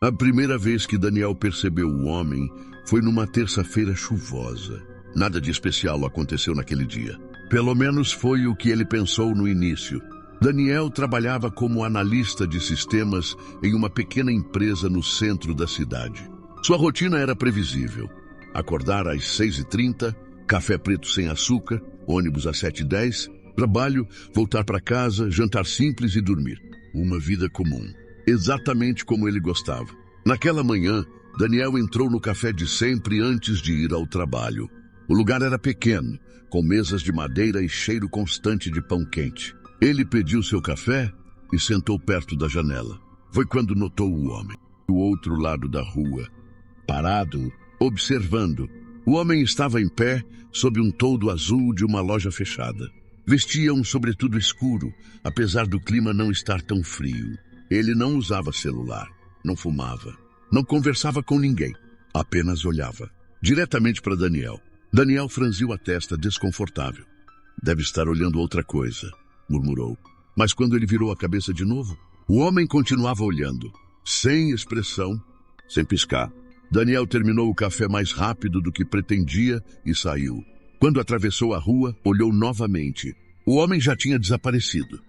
A primeira vez que Daniel percebeu o homem foi numa terça-feira chuvosa. Nada de especial aconteceu naquele dia. Pelo menos foi o que ele pensou no início. Daniel trabalhava como analista de sistemas em uma pequena empresa no centro da cidade. Sua rotina era previsível. Acordar às 6h30, café preto sem açúcar, ônibus às 7h10, trabalho, voltar para casa, jantar simples e dormir. Uma vida comum, exatamente como ele gostava. Naquela manhã, Daniel entrou no café de sempre antes de ir ao trabalho. O lugar era pequeno, com mesas de madeira e cheiro constante de pão quente. Ele pediu seu café e sentou perto da janela. Foi quando notou o homem, do outro lado da rua, parado, observando. O homem estava em pé, sob um toldo azul de uma loja fechada. Vestia um sobretudo escuro, apesar do clima não estar tão frio. Ele não usava celular, não fumava, não conversava com ninguém, apenas olhava diretamente para Daniel. Daniel franziu a testa, desconfortável. Deve estar olhando outra coisa, murmurou. Mas quando ele virou a cabeça de novo, o homem continuava olhando, sem expressão, sem piscar. Daniel terminou o café mais rápido do que pretendia e saiu. Quando atravessou a rua, olhou novamente. O homem já tinha desaparecido.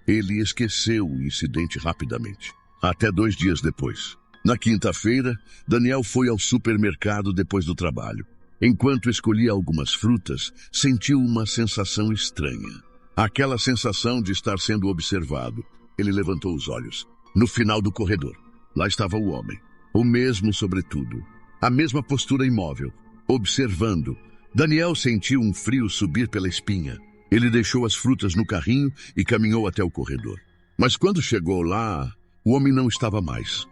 Ele esqueceu o incidente rapidamente. Até 2 dias depois. Na quinta-feira, Daniel foi ao supermercado depois do trabalho. Enquanto escolhia algumas frutas, sentiu uma sensação estranha. Aquela sensação de estar sendo observado. Ele levantou os olhos. No final do corredor, lá estava o homem. O mesmo sobretudo. A mesma postura imóvel, observando. Daniel sentiu um frio subir pela espinha. Ele deixou as frutas no carrinho e caminhou até o corredor. Mas quando chegou lá, o homem não estava mais.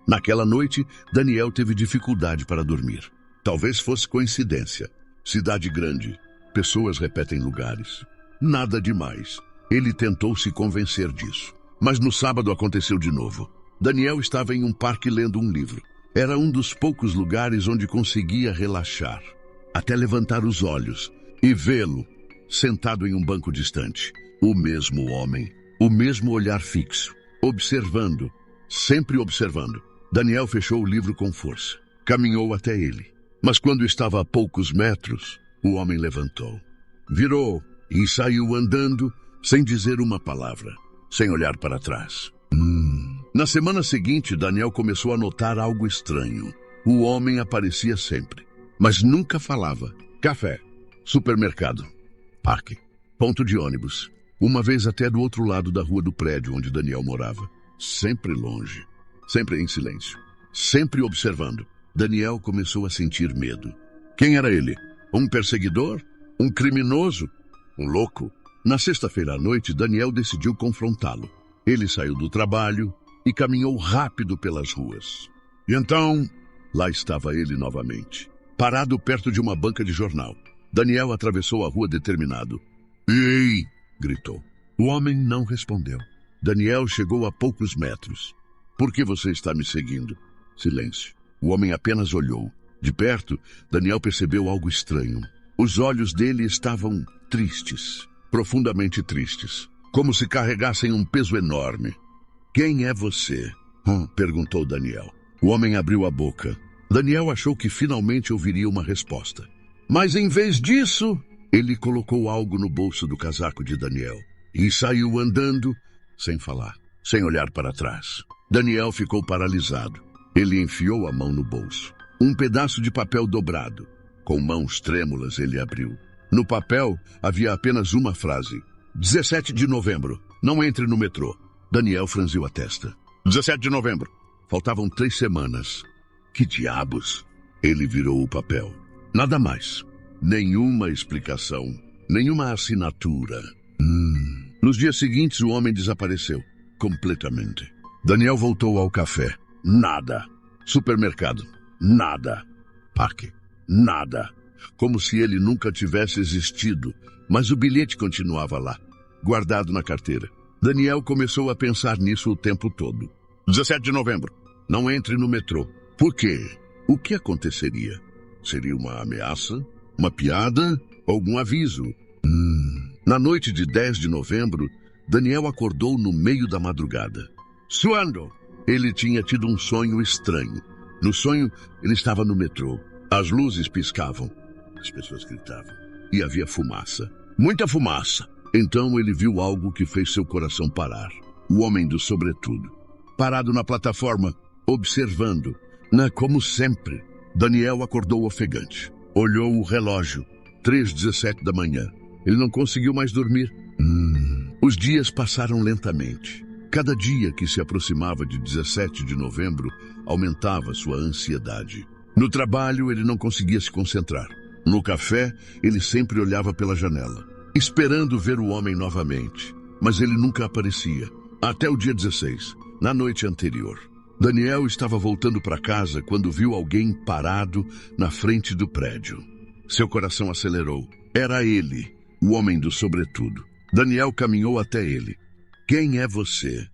Naquela noite, Daniel teve dificuldade para dormir. Talvez fosse coincidência. Cidade grande. Pessoas repetem lugares. Nada demais. Ele tentou se convencer disso. Mas no sábado aconteceu de novo. Daniel estava em um parque lendo um livro. Era um dos poucos lugares onde conseguia relaxar. Até levantar os olhos e vê-lo, sentado em um banco distante. O mesmo homem, o mesmo olhar fixo, observando, sempre observando. Daniel fechou o livro com força. Caminhou até ele. Mas quando estava a poucos metros, o homem levantou. Virou e saiu andando, sem dizer uma palavra, sem olhar para trás. Na semana seguinte, Daniel começou a notar algo estranho. O homem aparecia sempre, mas nunca falava. Café, supermercado, parque, ponto de ônibus. Uma vez até do outro lado da rua do prédio onde Daniel morava. Sempre longe, sempre em silêncio, sempre observando. Daniel começou a sentir medo. Quem era ele? Um perseguidor? Um criminoso? Um louco? Na sexta-feira à noite, Daniel decidiu confrontá-lo. Ele saiu do trabalho e caminhou rápido pelas ruas. E então, lá estava ele novamente, parado perto de uma banca de jornal. Daniel atravessou a rua determinado. "Ei!" gritou. O homem não respondeu. Daniel chegou a poucos metros. "Por que você está me seguindo?" Silêncio. O homem apenas olhou. De perto, Daniel percebeu algo estranho. Os olhos dele estavam tristes, profundamente tristes, como se carregassem um peso enorme. "Quem é você?" perguntou Daniel. O homem abriu a boca. Daniel achou que finalmente ouviria uma resposta. Mas em vez disso, ele colocou algo no bolso do casaco de Daniel e saiu andando, sem falar, sem olhar para trás. Daniel ficou paralisado. Ele enfiou a mão no bolso. Um pedaço de papel dobrado. Com mãos trêmulas, ele abriu. No papel, havia apenas uma frase. 17 de novembro. Não entre no metrô. Daniel franziu a testa. 17 de novembro. Faltavam 3 semanas. Que diabos? Ele virou o papel. Nada mais. Nenhuma explicação. Nenhuma assinatura. Nos dias seguintes, o homem desapareceu. Completamente. Daniel voltou ao café. Nada. Supermercado. Nada. Parque. Nada. Como se ele nunca tivesse existido. Mas o bilhete continuava lá, guardado na carteira. Daniel começou a pensar nisso o tempo todo. 17 de novembro. Não entre no metrô. Por quê? O que aconteceria? Seria uma ameaça? Uma piada? Algum aviso? Na noite de 10 de novembro, Daniel acordou no meio da madrugada. Suando, Ele tinha tido um sonho estranho. No sonho, ele estava no metrô. As luzes piscavam. As pessoas gritavam. E havia fumaça. Muita fumaça. Então ele viu algo que fez seu coração parar. O homem do sobretudo. Parado na plataforma, observando. Como sempre, Daniel acordou ofegante. Olhou o relógio. 3h17 da manhã. Ele não conseguiu mais dormir. Os dias passaram lentamente. Cada dia que se aproximava de 17 de novembro, aumentava sua ansiedade. No trabalho, ele não conseguia se concentrar. No café, ele sempre olhava pela janela, esperando ver o homem novamente. Mas ele nunca aparecia. Até o dia 16, na noite anterior. Daniel estava voltando para casa quando viu alguém parado na frente do prédio. Seu coração acelerou. Era ele, o homem do sobretudo. Daniel caminhou até ele. "Quem é você?"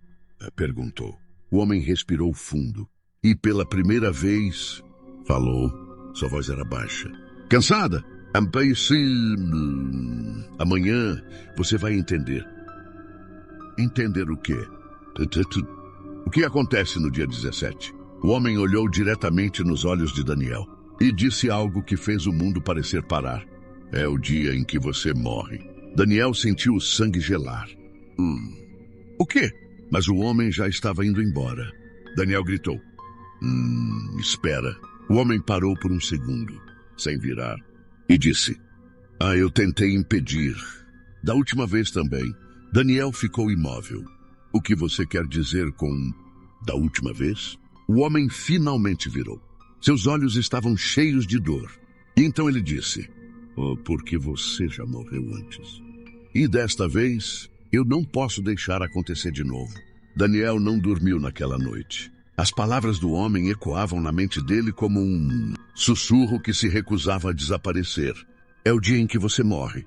perguntou. O homem respirou fundo e, pela primeira vez, falou. Sua voz era baixa. "Cansada? Amanhã você vai entender." Entender o quê? O que acontece no dia 17? O homem olhou diretamente nos olhos de Daniel e disse algo que fez o mundo parecer parar. "É o dia em que você morre." Daniel sentiu o sangue gelar. O quê? Mas o homem já estava indo embora. Daniel gritou. Espera. O homem parou por um segundo, sem virar, e disse. Eu tentei impedir. Da última vez também. Daniel ficou imóvel. O que você quer dizer com da última vez? O homem finalmente virou. Seus olhos estavam cheios de dor. E então ele disse, porque você já morreu antes. E desta vez, eu não posso deixar acontecer de novo. Daniel não dormiu naquela noite. As palavras do homem ecoavam na mente dele como um sussurro que se recusava a desaparecer. É o dia em que você morre.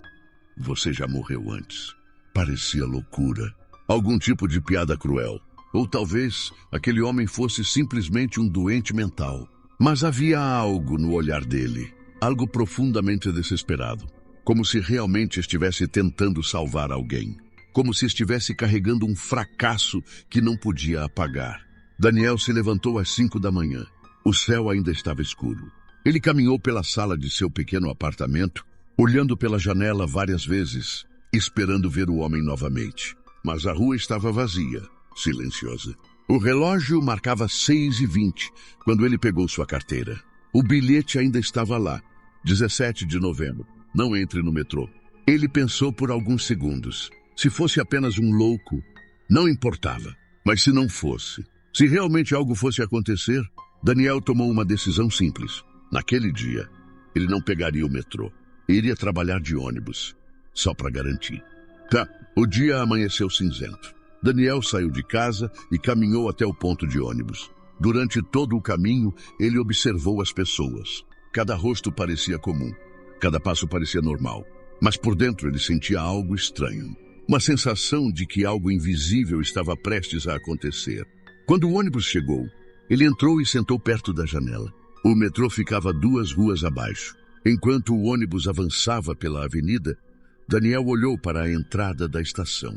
Você já morreu antes. Parecia loucura. Algum tipo de piada cruel. Ou talvez aquele homem fosse simplesmente um doente mental. Mas havia algo no olhar dele. Algo profundamente desesperado. Como se realmente estivesse tentando salvar alguém. Como se estivesse carregando um fracasso que não podia apagar. Daniel se levantou às 5 da manhã. O céu ainda estava escuro. Ele caminhou pela sala de seu pequeno apartamento, olhando pela janela várias vezes, esperando ver o homem novamente. Mas a rua estava vazia, silenciosa. O relógio marcava 6h20, quando ele pegou sua carteira. O bilhete ainda estava lá, 17 de novembro. Não entre no metrô. Ele pensou por alguns segundos. Se fosse apenas um louco, não importava. Mas se não fosse, se realmente algo fosse acontecer, Daniel tomou uma decisão simples. Naquele dia, ele não pegaria o metrô. Iria trabalhar de ônibus, só para garantir. O dia amanheceu cinzento. Daniel saiu de casa e caminhou até o ponto de ônibus. Durante todo o caminho, ele observou as pessoas. Cada rosto parecia comum. Cada passo parecia normal. Mas por dentro ele sentia algo estranho. Uma sensação de que algo invisível estava prestes a acontecer. Quando o ônibus chegou, ele entrou e sentou perto da janela. O metrô ficava 2 ruas abaixo. Enquanto o ônibus avançava pela avenida, Daniel olhou para a entrada da estação.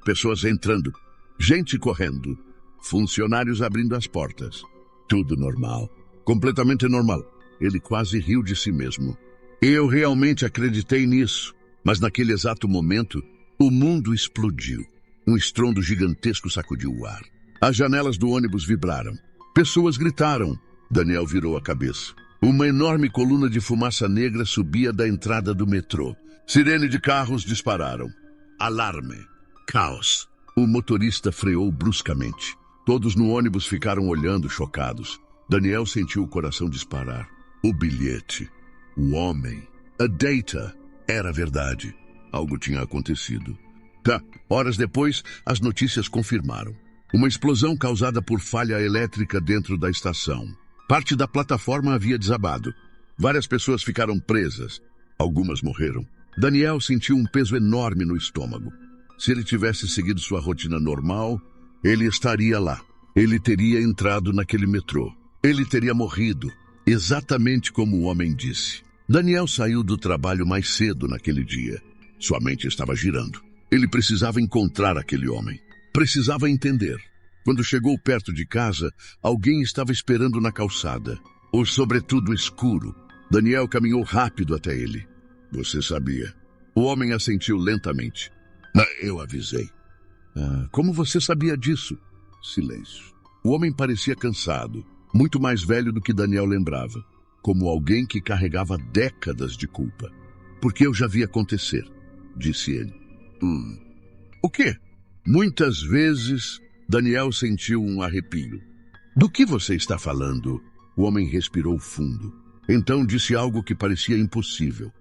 Pessoas entrando, gente correndo, funcionários abrindo as portas. Tudo normal, completamente normal. Ele quase riu de si mesmo. Eu realmente acreditei nisso, mas naquele exato momento, o mundo explodiu. Um estrondo gigantesco sacudiu o ar. As janelas do ônibus vibraram. Pessoas gritaram. Daniel virou a cabeça. Uma enorme coluna de fumaça negra subia da entrada do metrô. Sirene de carros dispararam. Alarme. Caos. O motorista freou bruscamente. Todos no ônibus ficaram olhando, chocados. Daniel sentiu o coração disparar. O bilhete. O homem. A data. Era verdade. Algo tinha acontecido. Horas depois, as notícias confirmaram. Uma explosão causada por falha elétrica dentro da estação. Parte da plataforma havia desabado. Várias pessoas ficaram presas. Algumas morreram. Daniel sentiu um peso enorme no estômago. Se ele tivesse seguido sua rotina normal, ele estaria lá. Ele teria entrado naquele metrô. Ele teria morrido, exatamente como o homem disse. Daniel saiu do trabalho mais cedo naquele dia. Sua mente estava girando. Ele precisava encontrar aquele homem. Precisava entender. Quando chegou perto de casa, alguém estava esperando na calçada. O sobretudo escuro. Daniel caminhou rápido até ele. Você sabia? O homem assentiu lentamente. Eu avisei. Como você sabia disso? Silêncio. O homem parecia cansado, muito mais velho do que Daniel lembrava, como alguém que carregava décadas de culpa. Porque eu já vi acontecer, disse ele. O quê? Muitas vezes, Daniel sentiu um arrepio. Do que você está falando? O homem respirou fundo. Então disse algo que parecia impossível.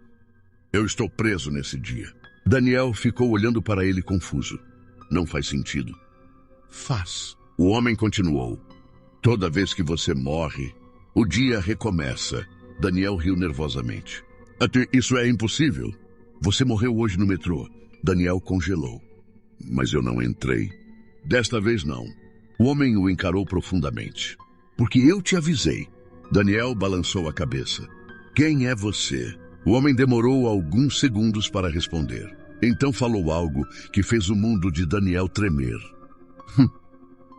Eu estou preso nesse dia. Daniel ficou olhando para ele confuso. Não faz sentido. Faz. O homem continuou. Toda vez que você morre, o dia recomeça. Daniel riu nervosamente. Até isso é impossível. Você morreu hoje no metrô. Daniel congelou. Mas eu não entrei. Desta vez não. O homem o encarou profundamente. Porque eu te avisei. Daniel balançou a cabeça. Quem é você? O homem demorou alguns segundos para responder. Então falou algo que fez o mundo de Daniel tremer.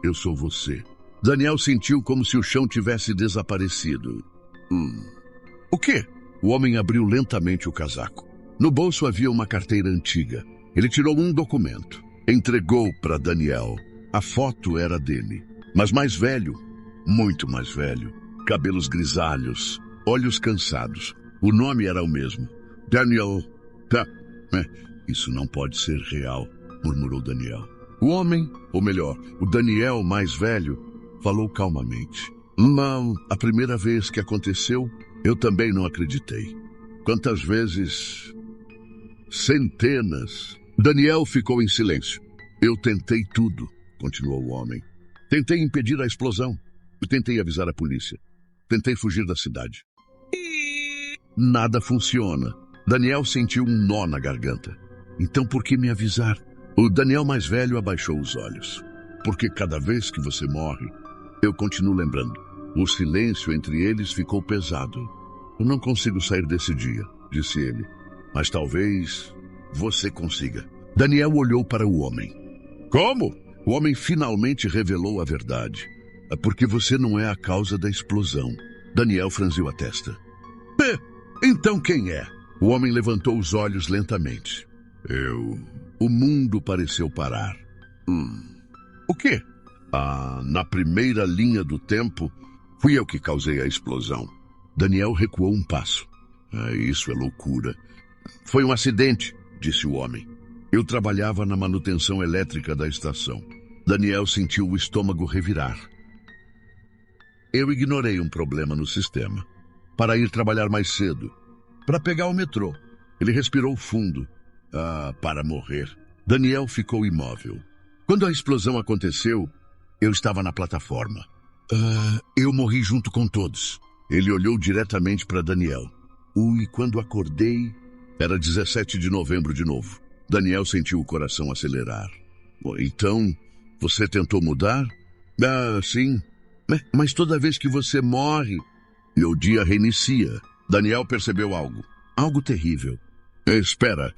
Eu sou você. Daniel sentiu como se o chão tivesse desaparecido. O quê? O homem abriu lentamente o casaco. No bolso havia uma carteira antiga. Ele tirou um documento. Entregou para Daniel. A foto era dele. Mas mais velho. Muito mais velho. Cabelos grisalhos. Olhos cansados. O nome era o mesmo. Daniel. Isso não pode ser real, murmurou Daniel. O homem, ou melhor, o Daniel mais velho, falou calmamente. Não, a primeira vez que aconteceu, eu também não acreditei. Quantas vezes? Centenas. Daniel ficou em silêncio. Eu tentei tudo, continuou o homem. Tentei impedir a explosão. Tentei avisar a polícia. Tentei fugir da cidade. Nada funciona. Daniel sentiu um nó na garganta. Então por que me avisar? O Daniel mais velho abaixou os olhos. Porque cada vez que você morre, eu continuo lembrando. O silêncio entre eles ficou pesado. Eu não consigo sair desse dia, disse ele. Mas talvez você consiga. Daniel olhou para o homem. Como? O homem finalmente revelou a verdade. É porque você não é a causa da explosão. Daniel franziu a testa. Então quem é? O homem levantou os olhos lentamente. O mundo pareceu parar. O quê? Na primeira linha do tempo, fui eu que causei a explosão. Daniel recuou um passo. Isso é loucura. Foi um acidente, disse o homem. Eu trabalhava na manutenção elétrica da estação. Daniel sentiu o estômago revirar. Eu ignorei um problema no sistema. Para ir trabalhar mais cedo. Para pegar o metrô. Ele respirou fundo. Para morrer. Daniel ficou imóvel. Quando a explosão aconteceu, eu estava na plataforma. Eu morri junto com todos. Ele olhou diretamente para Daniel. E quando acordei, era 17 de novembro de novo. Daniel sentiu o coração acelerar. Então, você tentou mudar? Sim. Mas toda vez que você morre, o dia reinicia. Daniel percebeu algo. Algo terrível. Espera.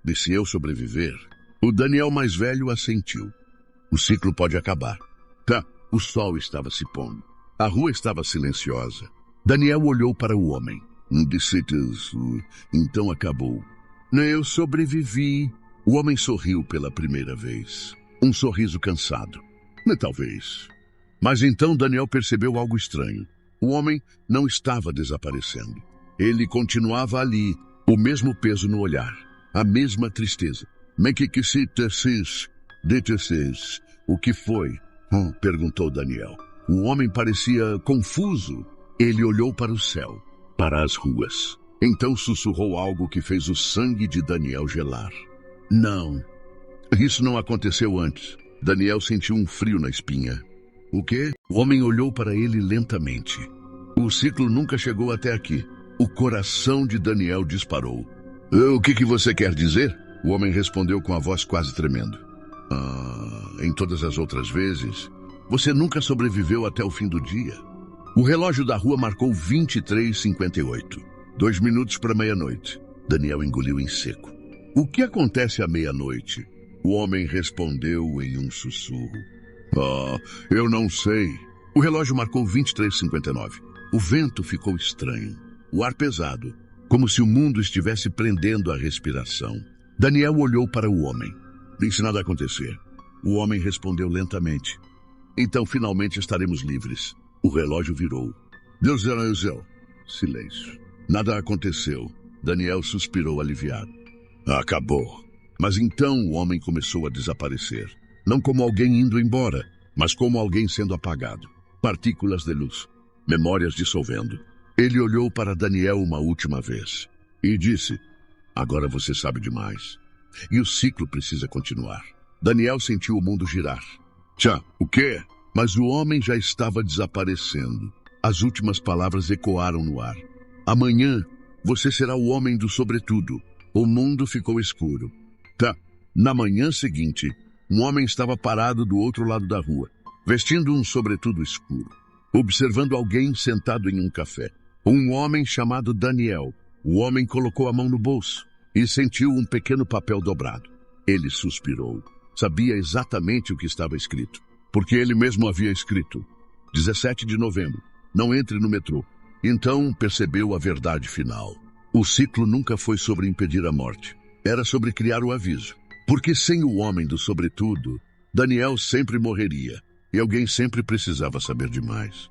E se eu sobreviver? O Daniel mais velho assentiu. O ciclo pode acabar. O sol estava se pondo. A rua estava silenciosa. Daniel olhou para o homem. Então acabou. Eu sobrevivi. O homem sorriu pela primeira vez. Um sorriso cansado. Talvez. Mas então Daniel percebeu algo estranho. O homem não estava desaparecendo. Ele continuava ali, o mesmo peso no olhar, a mesma tristeza. O que foi? Perguntou Daniel. O homem parecia confuso. Ele olhou para o céu, para as ruas. Então sussurrou algo que fez o sangue de Daniel gelar. Não, isso não aconteceu antes. Daniel sentiu um frio na espinha. O quê? O homem olhou para ele lentamente. O ciclo nunca chegou até aqui. O coração de Daniel disparou. O que você quer dizer? O homem respondeu com a voz quase tremendo. Em todas as outras vezes, você nunca sobreviveu até o fim do dia. O relógio da rua marcou 23h58. 2 minutos para meia-noite. Daniel engoliu em seco. O que acontece à meia-noite? O homem respondeu em um sussurro. Oh, eu não sei. O relógio marcou 23h59. O vento ficou estranho. O ar pesado, como se o mundo estivesse prendendo a respiração. Daniel olhou para o homem. Disse nada a acontecer. O homem respondeu lentamente. Então, finalmente estaremos livres. O relógio virou. Deus do céu. Silêncio. Nada aconteceu. Daniel suspirou aliviado. Acabou. Mas então o homem começou a desaparecer. Não como alguém indo embora, mas como alguém sendo apagado. Partículas de luz. Memórias dissolvendo. Ele olhou para Daniel uma última vez e disse: agora você sabe demais. E o ciclo precisa continuar. Daniel sentiu o mundo girar. Tchá, o quê? Mas o homem já estava desaparecendo. As últimas palavras ecoaram no ar. Amanhã, você será o homem do sobretudo. O mundo ficou escuro. Tá. Na manhã seguinte, um homem estava parado do outro lado da rua, vestindo um sobretudo escuro, observando alguém sentado em um café. Um homem chamado Daniel. O homem colocou a mão no bolso e sentiu um pequeno papel dobrado. Ele suspirou. Sabia exatamente o que estava escrito, porque ele mesmo havia escrito. 17 de novembro. Não entre no metrô. Então percebeu a verdade final. O ciclo nunca foi sobre impedir a morte. Era sobre criar o aviso. Porque sem o homem do sobretudo, Daniel sempre morreria. E alguém sempre precisava saber demais.